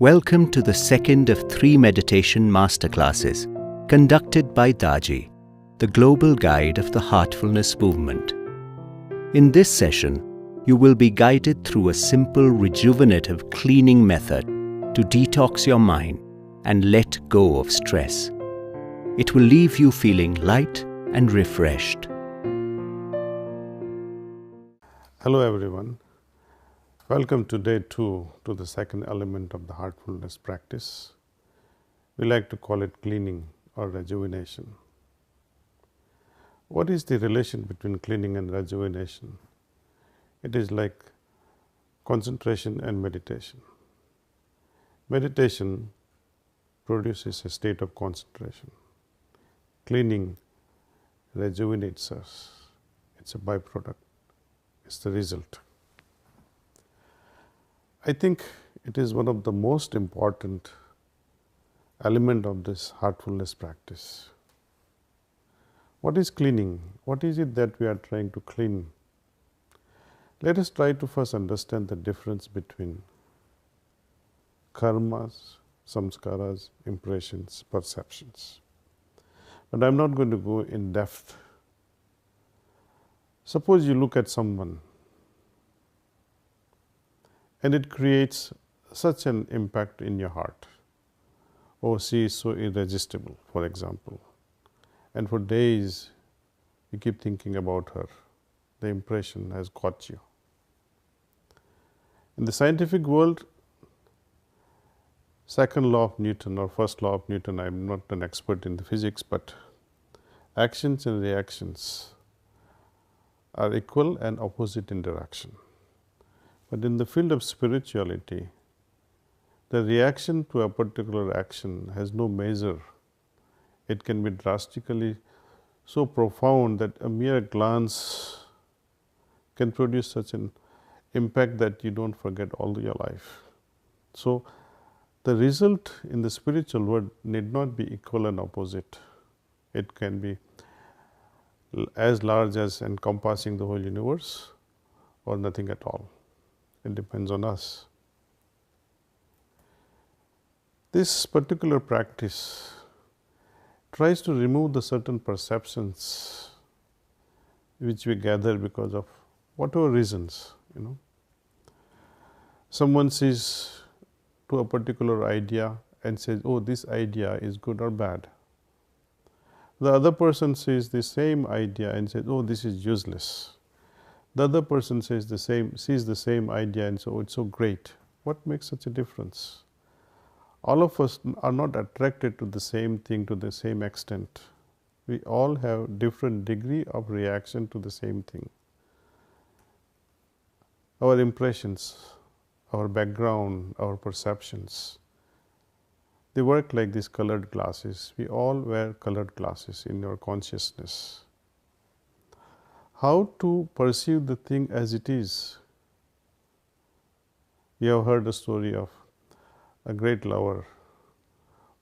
Welcome to the second of 3 meditation masterclasses conducted by Daji, the global guide of the heartfulness movement. In this session, you will be guided through a simple rejuvenative cleaning method to detox your mind and let go of stress. It will leave you feeling light and refreshed. Hello everyone. Welcome to day 2 to the second element of the heartfulness practice. We like to call it cleaning or rejuvenation. What is the relation between cleaning and rejuvenation? It is like concentration and meditation. Meditation produces a state of concentration. Cleaning rejuvenates us. It's a byproduct. It's the result. I think it is one of the most important element of this heartfulness practice. What is cleaning? What is it that we are trying to clean? Let us try to first understand the difference between karmas, samskaras, impressions, perceptions. But I am not going to go in depth. Suppose you look at someone and it creates such an impact in your heart. Oh, she is so irresistible, for example. And for days you keep thinking about her. The impression has got you. In the scientific world, second law of Newton or first law of Newton, I am not an expert in the physics, but actions and reactions are equal and opposite in direction. But in the field of spirituality, the reaction to a particular action has no measure. It can be drastically so profound that a mere glance can produce such an impact that you don't forget all your life. So, the result in the spiritual world need not be equal and opposite. It can be as large as encompassing the whole universe or nothing at all. It depends on us. This particular practice tries to remove the certain perceptions which we gather because of whatever reasons, Someone sees to a particular idea and says, oh, this idea is good or bad. The other person sees the same idea and says, oh, this is useless. The other person sees the same idea and says, oh, it's so great. What makes such a difference? All of us are not attracted to the same thing to the same extent. We all have different degree of reaction to the same thing. Our impressions, our background, our perceptions, they work like these colored glasses. We all wear colored glasses in our consciousness. How to perceive the thing as it is? You have heard the story of a great lover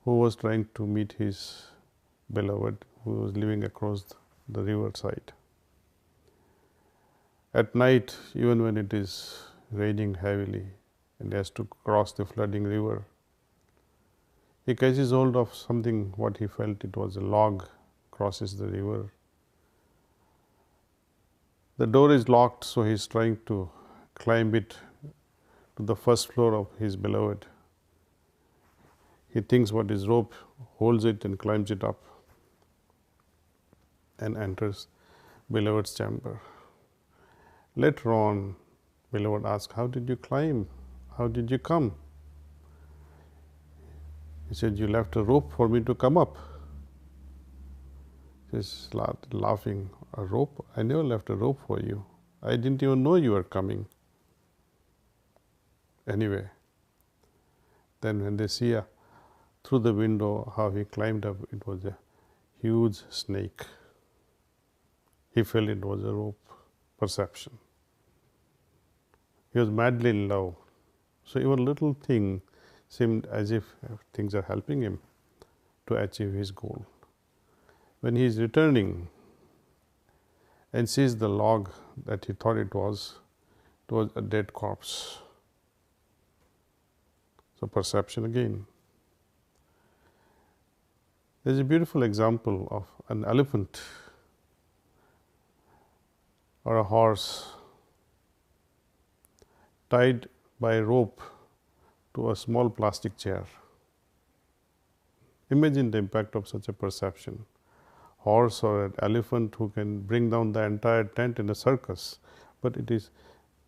who was trying to meet his beloved who was living across the riverside. At night, even when it is raining heavily and he has to cross the flooding river, he catches hold of something, what he felt it was a log, crosses the river. The door is locked, so he is trying to climb it to the first floor of his beloved. He thinks what is rope, holds it and climbs it up and enters beloved's chamber. Later on, beloved asks, how did you climb? How did you come? He said, you left a rope for me to come up. He started laughing. A rope? I never left a rope for you. I didn't even know you were coming. Anyway, then when they see through the window how he climbed up, it was a huge snake. He felt it was a rope. Perception. He was madly in love. So even little thing seemed as if things are helping him to achieve his goal. When he is returning and sees the log that he thought it was a dead corpse. So, perception again. There is a beautiful example of an elephant or a horse tied by a rope to a small plastic chair. Imagine the impact of such a perception. Horse or an elephant who can bring down the entire tent in a circus, but it is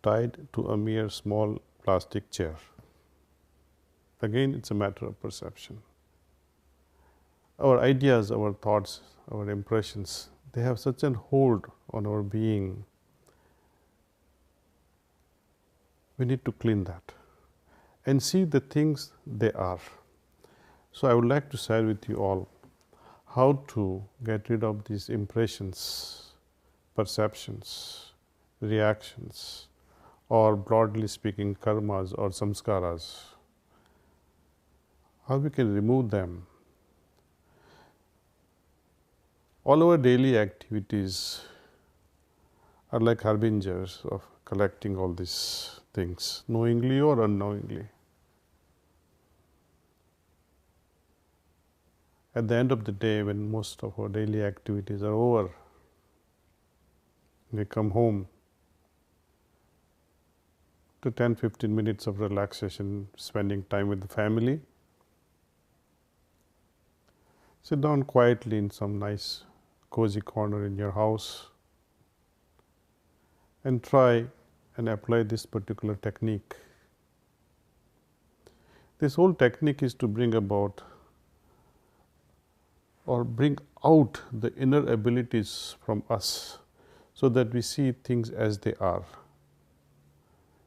tied to a mere small plastic chair. Again, it is a matter of perception. Our ideas, our thoughts, our impressions, they have such a hold on our being. We need to clean that and see the things they are. So, I would like to share with you all how to get rid of these impressions, perceptions, reactions, or broadly speaking karmas or samskaras. How we can remove them. All our daily activities are like harbingers of collecting all these things, knowingly or unknowingly. At the end of the day, when most of our daily activities are over, we come home to 10-15 minutes of relaxation, spending time with the family. Sit down quietly in some nice cozy corner in your house and try and apply this particular technique. This whole technique is to bring about or bring out the inner abilities from us, so that we see things as they are.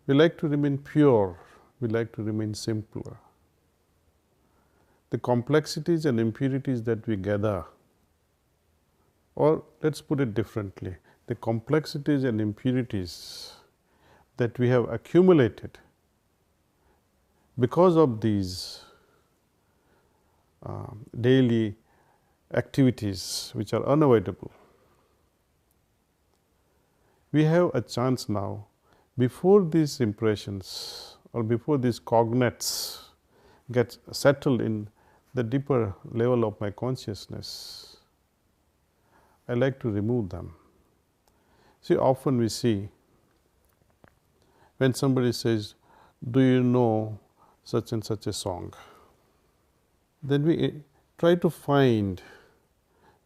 We like to remain pure, we like to remain simpler. The complexities and impurities that we gather, or let us put it differently, the complexities and impurities that we have accumulated because of these daily activities which are unavoidable. We have a chance now, before these impressions or before these cognates get settled in the deeper level of my consciousness, I like to remove them. See, often we see when somebody says, do you know such and such a song? Then we try to find,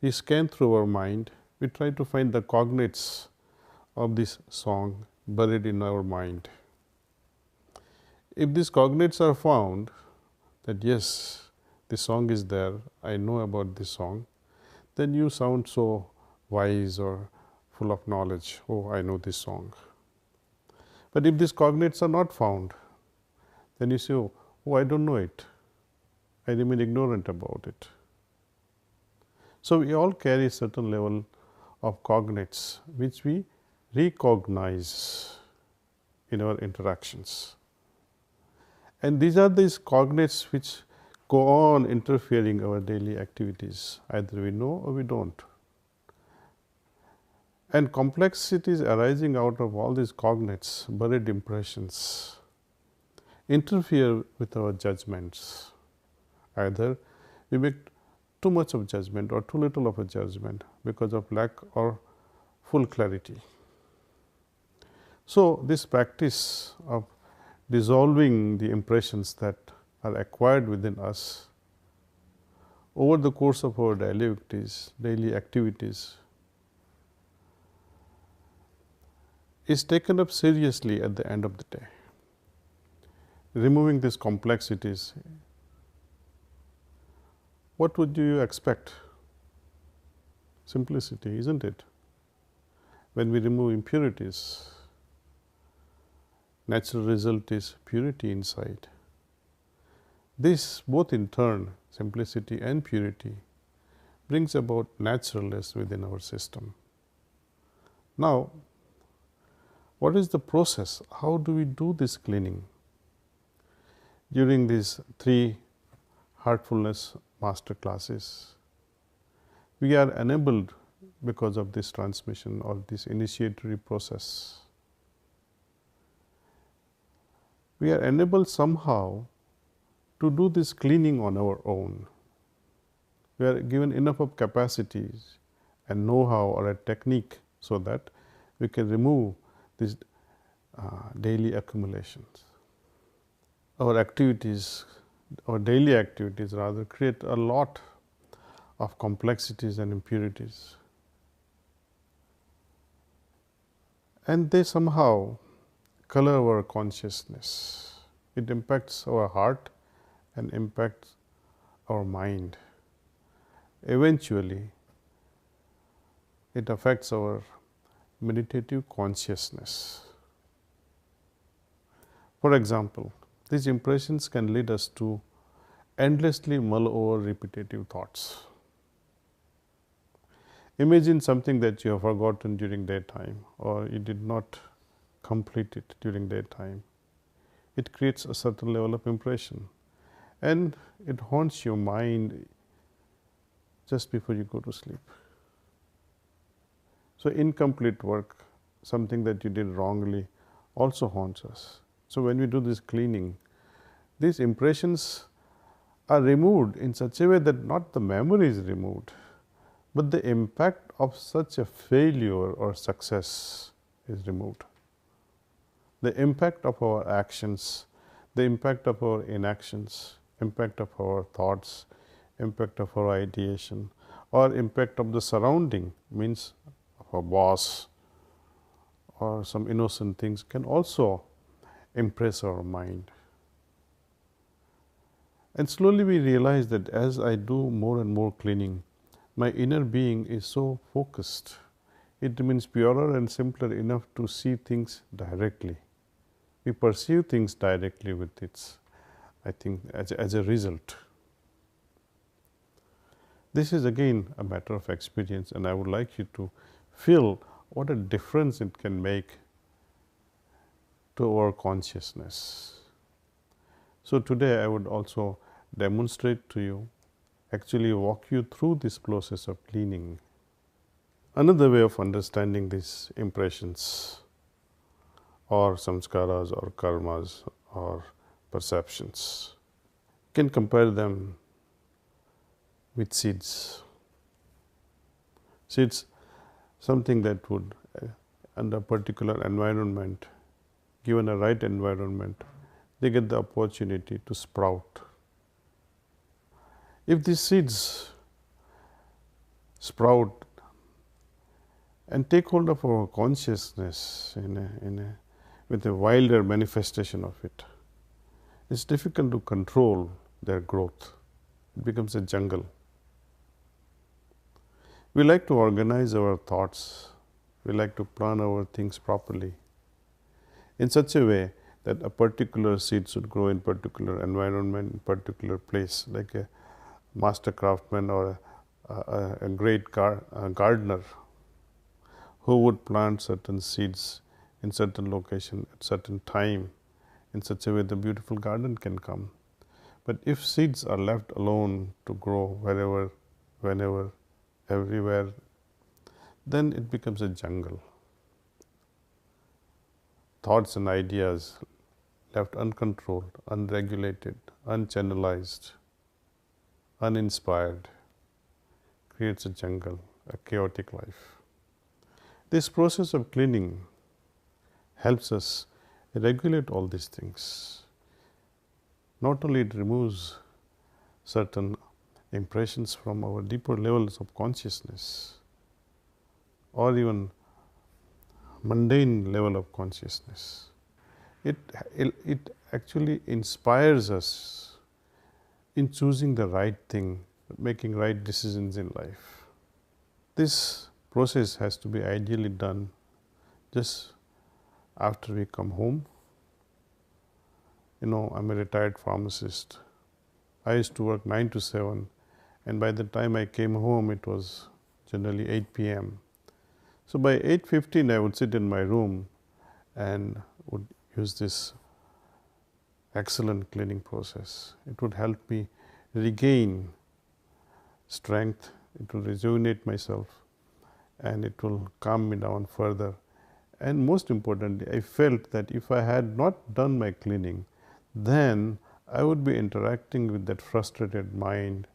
we scan through our mind, we try to find the cognates of this song buried in our mind. If these cognates are found, that yes, the song is there, I know about this song, then you sound so wise or full of knowledge. Oh, I know this song. But if these cognates are not found, then you say, oh, I don't know it. I remain ignorant about it. So, we all carry a certain level of cognates which we recognize in our interactions. And these are these cognates which go on interfering our daily activities. Either we know or we don't. And complexities arising out of all these cognates, buried impressions, interfere with our judgments. Either we make too much of judgment or too little of a judgment because of lack or full clarity. So, this practice of dissolving the impressions that are acquired within us over the course of our daily activities is taken up seriously at the end of the day. Removing these complexities, what would you expect? Simplicity, isn't it? When we remove impurities, natural result is purity inside. This both in turn, simplicity and purity, brings about naturalness within our system. Now, what is the process? How do we do this cleaning? During these 3 heartfulness master classes, we are enabled because of this transmission or this initiatory process. We are enabled somehow to do this cleaning on our own. We are given enough of capacities and know-how or a technique so that we can remove these daily accumulations. Our activities, our daily activities rather, create a lot of complexities and impurities. And they somehow color our consciousness. It impacts our heart and impacts our mind. Eventually, it affects our meditative consciousness. For example, these impressions can lead us to endlessly mull over repetitive thoughts. Imagine something that you have forgotten during daytime or you did not complete it during daytime. It creates a certain level of impression and it haunts your mind just before you go to sleep. So, incomplete work, something that you did wrongly, also haunts us. So, when we do this cleaning, these impressions are removed in such a way that not the memory is removed, but the impact of such a failure or success is removed. The impact of our actions, the impact of our inactions, impact of our thoughts, impact of our ideation, or impact of the surrounding, means of a boss or some innocent things, can also impress our mind. And slowly we realize that as I do more and more cleaning, my inner being is so focused. It remains purer and simpler enough to see things directly. We perceive things directly with its, I think, as a result. This is again a matter of experience, and I would like you to feel what a difference it can make to our consciousness. So, today I would also demonstrate to you, actually walk you through this process of cleaning. Another way of understanding these impressions or samskaras or karmas or perceptions, can compare them with seeds. Seeds, something that would, under a particular environment, given a right environment, they get the opportunity to sprout. If these seeds sprout and take hold of our consciousness with a wilder manifestation of it, it's difficult to control their growth. It becomes a jungle. We like to organize our thoughts. We like to plan our things properly in such a way that a particular seed should grow in particular environment, in particular place, like a master craftsman or a great gardener who would plant certain seeds in certain location at certain time, in such a way the beautiful garden can come. But if seeds are left alone to grow wherever, whenever, everywhere, then it becomes a jungle. Thoughts and ideas left uncontrolled, unregulated, unchannelized, uninspired, creates a jungle, a chaotic life. This process of cleaning helps us regulate all these things. Not only it removes certain impressions from our deeper levels of consciousness or even mundane level of consciousness, it actually inspires us in choosing the right thing, making right decisions in life. This process has to be ideally done just after we come home. You know, I'm a retired pharmacist. I used to work 9 to 7, and by the time I came home, it was generally 8 p.m. So by 8:15, I would sit in my room and would use this excellent cleaning process. It would help me regain strength, it will rejuvenate myself, and it will calm me down further. And most importantly, I felt that if I had not done my cleaning, then I would be interacting with that frustrated mind,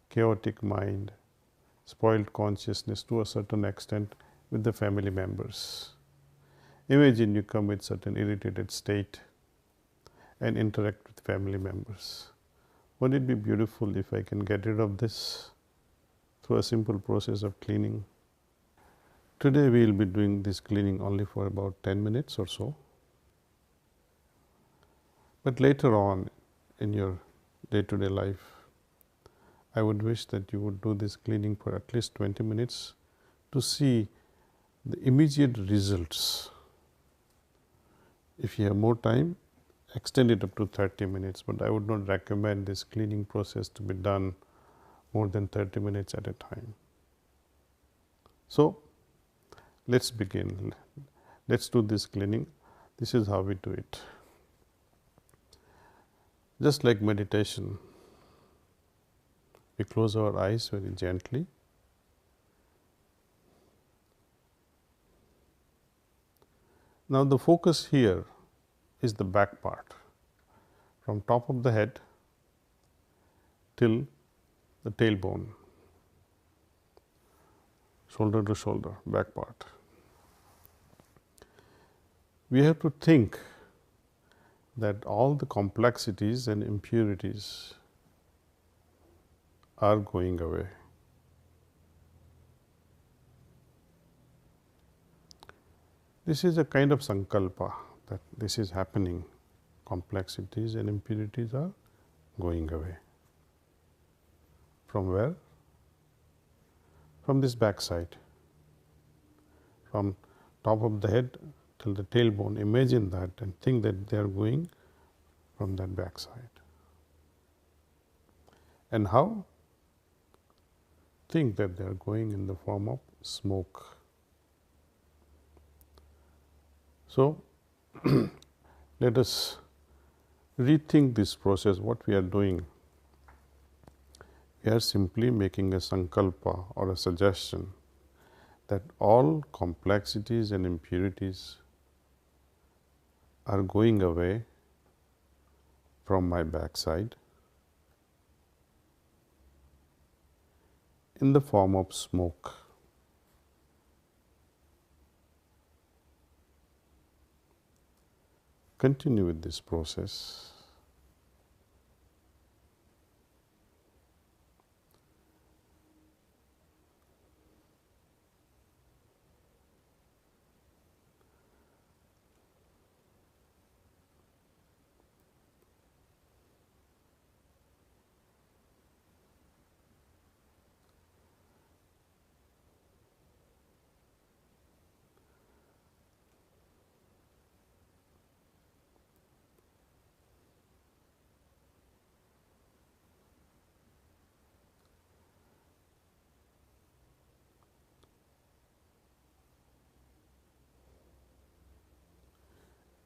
chaotic mind, spoiled consciousness to a certain extent with the family members. Imagine you come with certain irritated state and interact with family members. Wouldn't it be beautiful if I can get rid of this through a simple process of cleaning? Today we will be doing this cleaning only for about 10 minutes or so. But later on in your day-to-day life, I would wish that you would do this cleaning for at least 20 minutes to see the immediate results. If you have more time, extend it up to 30 minutes, but I would not recommend this cleaning process to be done more than 30 minutes at a time. So, let's begin. Let's do this cleaning. This is how we do it. Just like meditation, we close our eyes very gently. Now, the focus here is the back part, from top of the head till the tailbone, shoulder to shoulder, back part. We have to think that all the complexities and impurities are going away. This is a kind of sankalpa that this is happening. Complexities and impurities are going away. From where? From this back side. From top of the head till the tailbone. Imagine that and think that they are going from that back side. And how? Think that they are going in the form of smoke. So, let us rethink this process. What we are doing, we are simply making a sankalpa or a suggestion that all complexities and impurities are going away from my backside in the form of smoke. Continue with this process.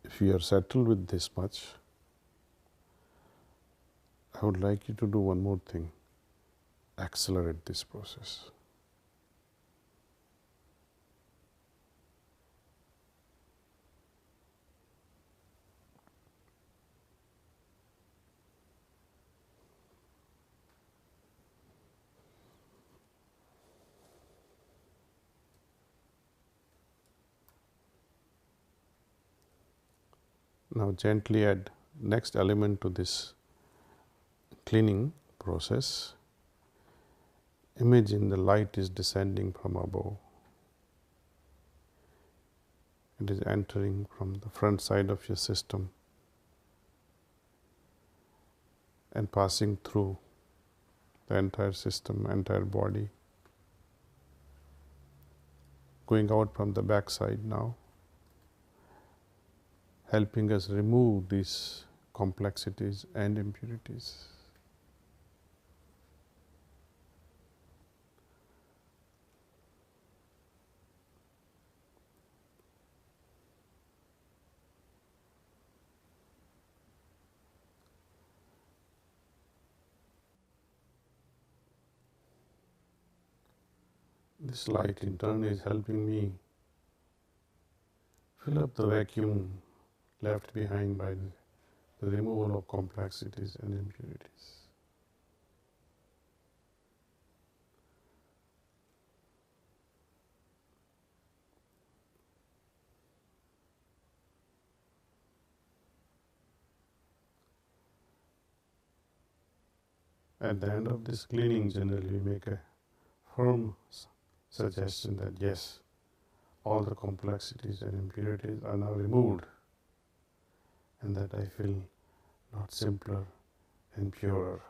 If you are settled with this much, I would like you to do one more thing. Accelerate this process. Now, gently add next element to this cleaning process. Imagine the light is descending from above. It is entering from the front side of your system and passing through the entire system, entire body, going out from the back side now, helping us remove these complexities and impurities. This light in turn is helping me fill up the vacuum left behind by the the removal of complexities and impurities. At the end of this cleaning, generally we make a firm suggestion that yes, all the complexities and impurities are now removed, and that I feel not simpler and purer.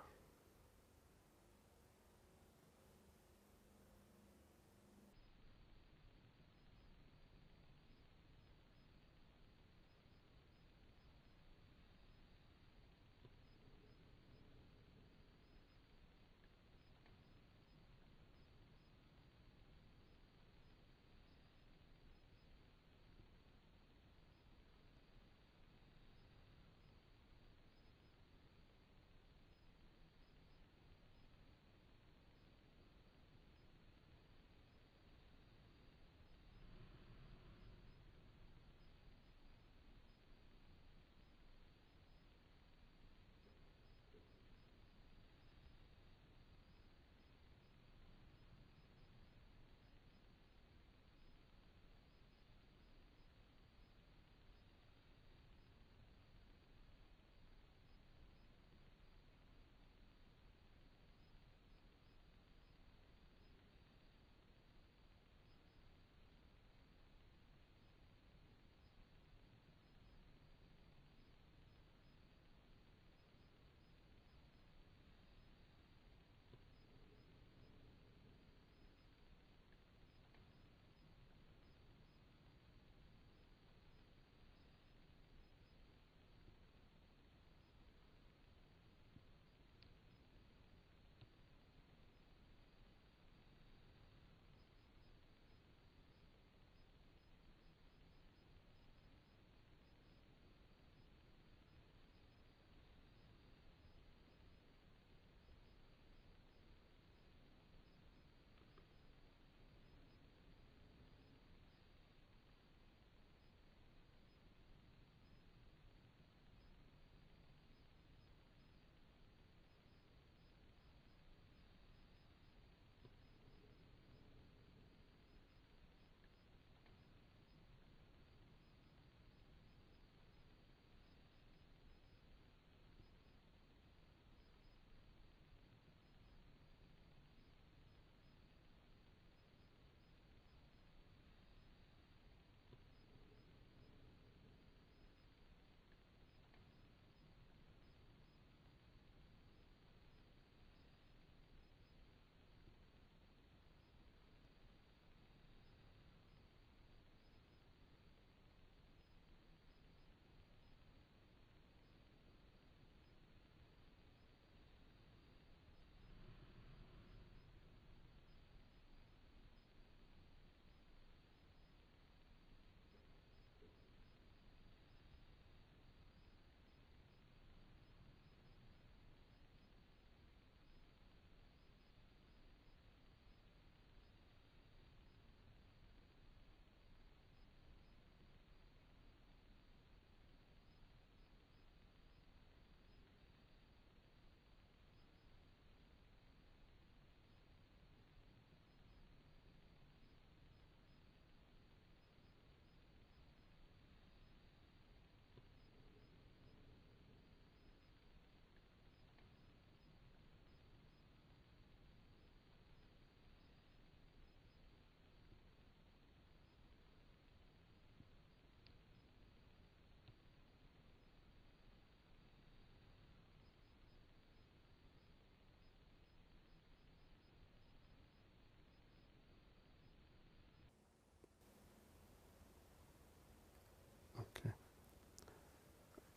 Okay.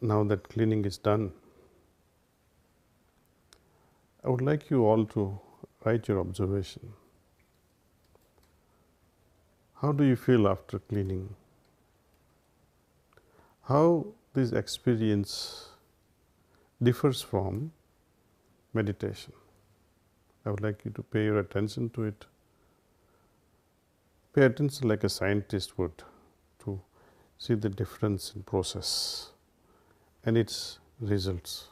Now that cleaning is done, I would like you all to write your observation. How do you feel after cleaning? How this experience differs from meditation? I would like you to pay your attention to it. Pay attention like a scientist would to see the difference in process and its results.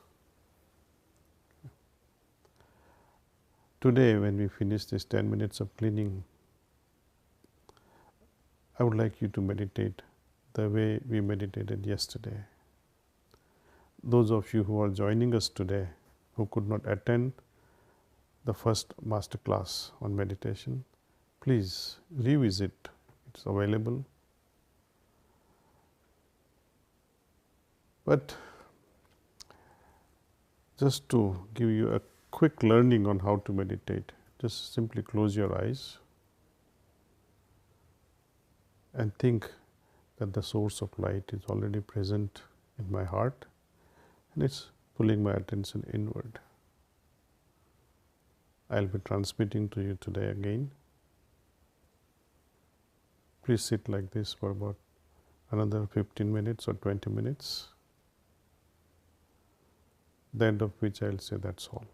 Today, when we finish this 10 minutes of cleaning, I would like you to meditate the way we meditated yesterday. Those of you who are joining us today who could not attend the first master class on meditation, please revisit. It's available. But just to give you a quick learning on how to meditate, just simply close your eyes and think that the source of light is already present in my heart and it's pulling my attention inward. I'll be transmitting to you today again. Please sit like this for about another 15 minutes or 20 minutes, the end of which I'll say that's all.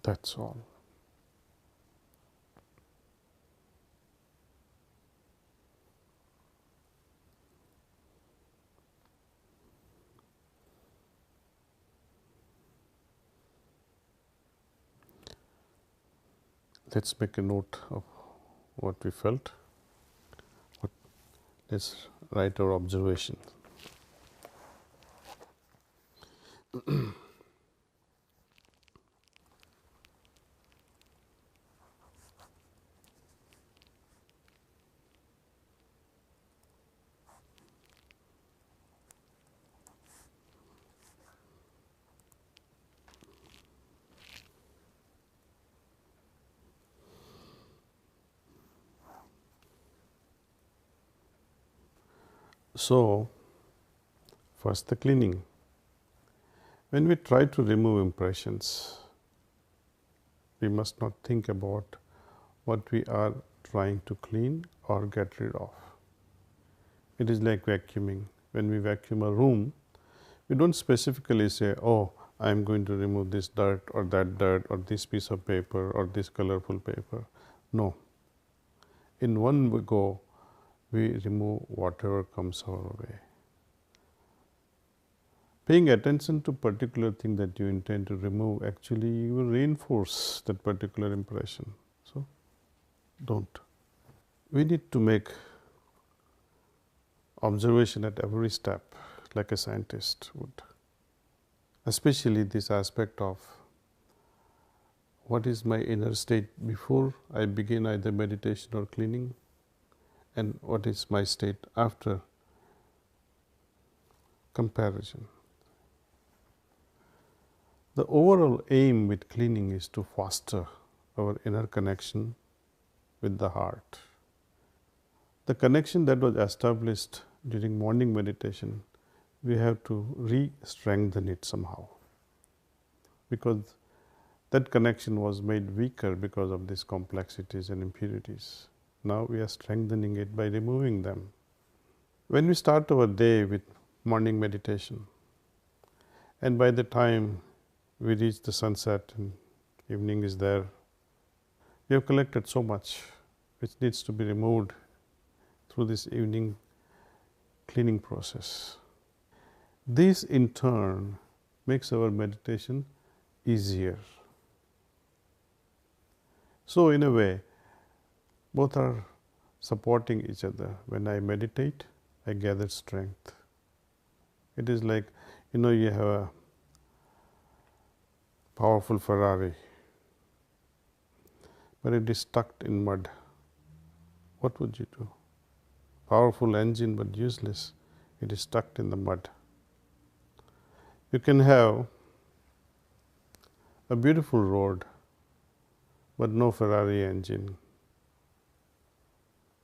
That's all. Let's make a note of what we felt. Let's write our observation. So, first the cleaning. When we try to remove impressions, we must not think about what we are trying to clean or get rid of. It is like vacuuming. When we vacuum a room, we don't specifically say, oh, I am going to remove this dirt or this piece of paper or this colorful paper. No. In one go, we remove whatever comes our way. Paying attention to particular thing that you intend to remove, actually you will reinforce that particular impression. So, don't. We need to make observation at every step, like a scientist would. Especially this aspect of what is my inner state before I begin either meditation or cleaning, and what is my state after comparison. The overall aim with cleaning is to foster our inner connection with the heart. The connection that was established during morning meditation, we have to re-strengthen it somehow, because that connection was made weaker because of these complexities and impurities. Now we are strengthening it by removing them. When we start our day with morning meditation, and by the time we reach the sunset and evening is there, we have collected so much which needs to be removed through this evening cleaning process. This in turn makes our meditation easier. So in a way, both are supporting each other. When I meditate, I gather strength. It is like, you have a powerful Ferrari, but it is stuck in mud. What would you do? Powerful engine but useless. It is stuck in the mud. You can have a beautiful road, but no Ferrari engine.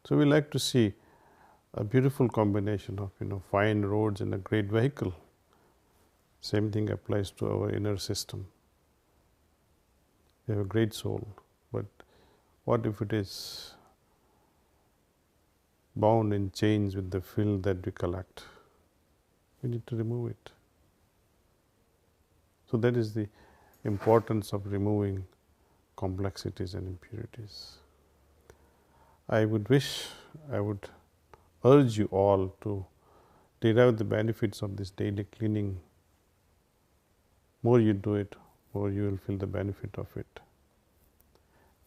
So we like to see a beautiful combination of fine roads and a great vehicle. Same thing applies to our inner system. We have a great soul, but what if it is bound in chains with the filth that we collect? We need to remove it. So that is the importance of removing complexities and impurities. I would urge you all to derive the benefits of this daily cleaning. More you do it, more you will feel the benefit of it.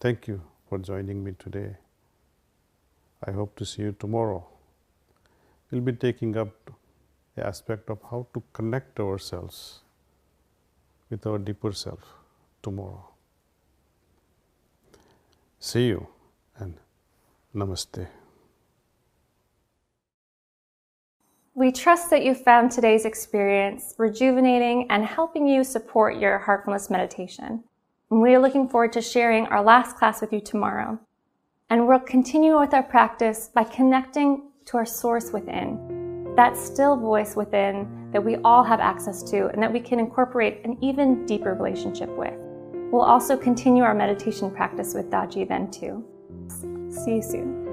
Thank you for joining me today. I hope to see you tomorrow. We will be taking up the aspect of how to connect ourselves with our deeper self tomorrow. See you and Namaste. We trust that you found today's experience rejuvenating and helping you support your heartfulness meditation. And we are looking forward to sharing our last class with you tomorrow. And we'll continue with our practice by connecting to our source within, that still voice within that we all have access to and that we can incorporate an even deeper relationship with. We'll also continue our meditation practice with Daji then too. See you soon.